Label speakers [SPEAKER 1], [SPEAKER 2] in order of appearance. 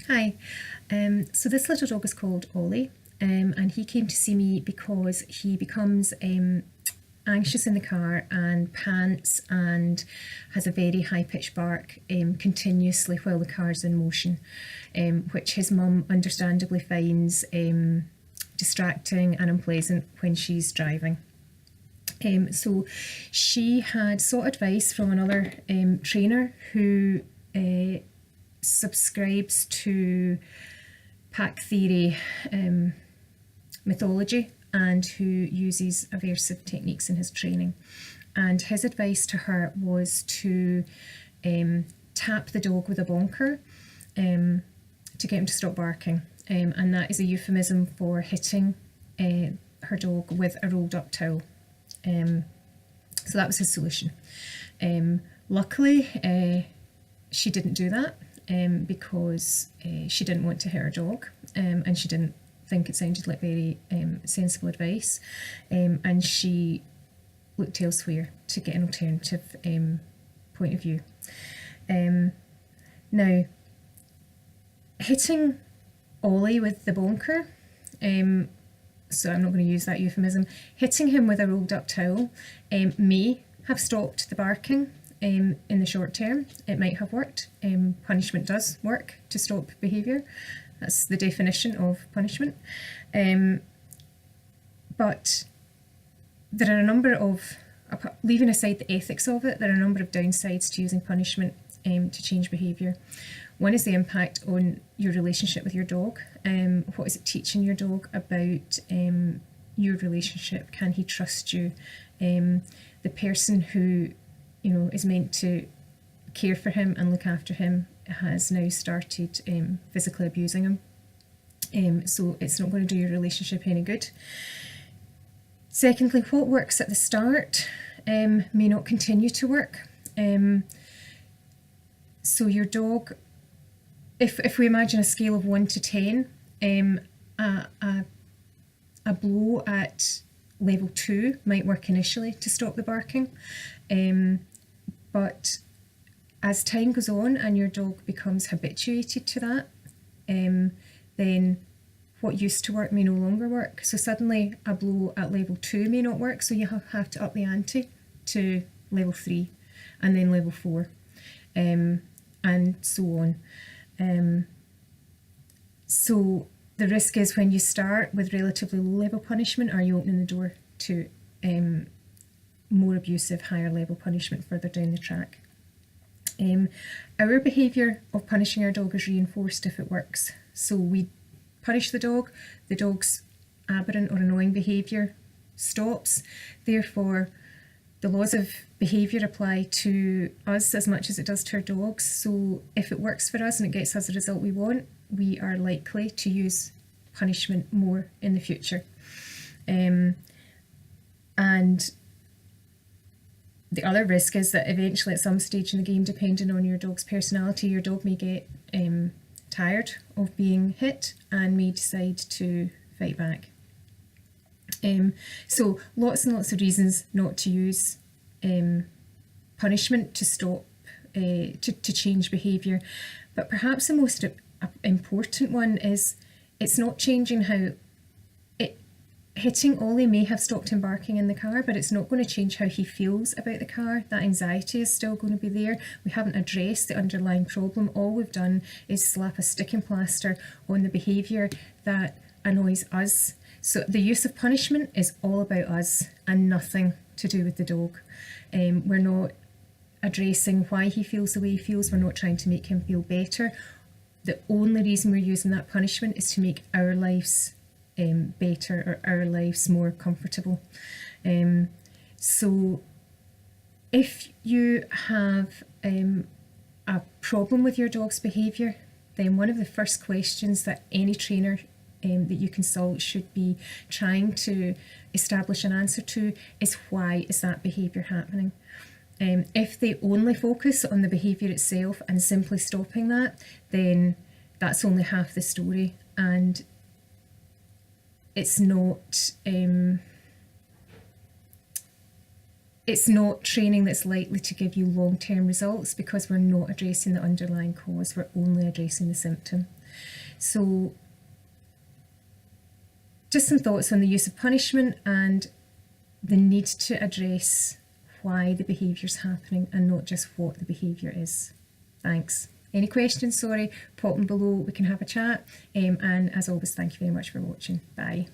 [SPEAKER 1] Hi, so this little dog is called Ollie, and he came to see me because he becomes anxious in the car and pants and has a very high-pitched bark continuously while the car's in motion, which his mum understandably finds distracting and unpleasant when she's driving. So she had sought advice from another trainer who subscribes to pack theory mythology and who uses aversive techniques in his training. And his advice to her was to tap the dog with a bonker to get him to stop barking. And that is a euphemism for hitting her dog with a rolled up towel. So that was his solution. Luckily, she didn't do that because she didn't want to hit her dog, and she didn't think it sounded like very sensible advice, and she looked elsewhere to get an alternative point of view. Now, hitting Ollie with the bonker, so I'm not going to use that euphemism, hitting him with a rolled up towel may have stopped the barking in the short term. It might have worked. Punishment does work to stop behaviour. That's the definition of punishment. But there are a number of, leaving aside the ethics of it, there are a number of downsides to using punishment to change behaviour. One is the impact on your relationship with your dog. What is it teaching your dog about your relationship? Can he trust you? The person who is meant to care for him and look after him has now started physically abusing him. So it's not going to do your relationship any good. Secondly, what works at the start may not continue to work. So your dog, if we imagine a scale of 1 to 10, a blow at level 2 might work initially to stop the barking, but as time goes on and your dog becomes habituated to that, then what used to work may no longer work. So suddenly a blow at level 2 may not work, so you have to up the ante to level 3 and then level 4, and so on. So the risk is when you start with relatively low level punishment, are you opening the door to more abusive, higher level punishment further down the track? Our behaviour of punishing our dog is reinforced if it works. So we punish the dog's aberrant or annoying behaviour stops. Therefore, the laws of behaviour apply to us as much as it does to our dogs. So if it works for us and it gets us the result we want, we are likely to use punishment more in the future. And the other risk is that eventually at some stage in the game, depending on your dog's personality, your dog may get tired of being hit and may decide to fight back. So lots and lots of reasons not to use punishment to stop, to change behaviour. But perhaps the most important one is it's not changing how hitting Ollie may have stopped him barking in the car, but it's not going to change how he feels about the car. That anxiety is still going to be there. We haven't addressed the underlying problem. All we've done is slap a sticking plaster on the behaviour that annoys us. So the use of punishment is all about us and nothing to do with the dog. We're not addressing why he feels the way he feels. We're not trying to make him feel better. The only reason we're using that punishment is to make our lives better or our lives more comfortable. So if you have a problem with your dog's behaviour, then one of the first questions that any trainer that you consult should be trying to establish an answer to is, why is that behaviour happening? If they only focus on the behaviour itself and simply stopping that, then that's only half the story, and it's not training that's likely to give you long-term results, because we're not addressing the underlying cause, we're only addressing the symptom. So just some thoughts on the use of punishment and the need to address why the behaviour's happening and not just what the behaviour is. Thanks. Any questions, sorry, pop them below, we can have a chat. And as always, thank you very much for watching. Bye.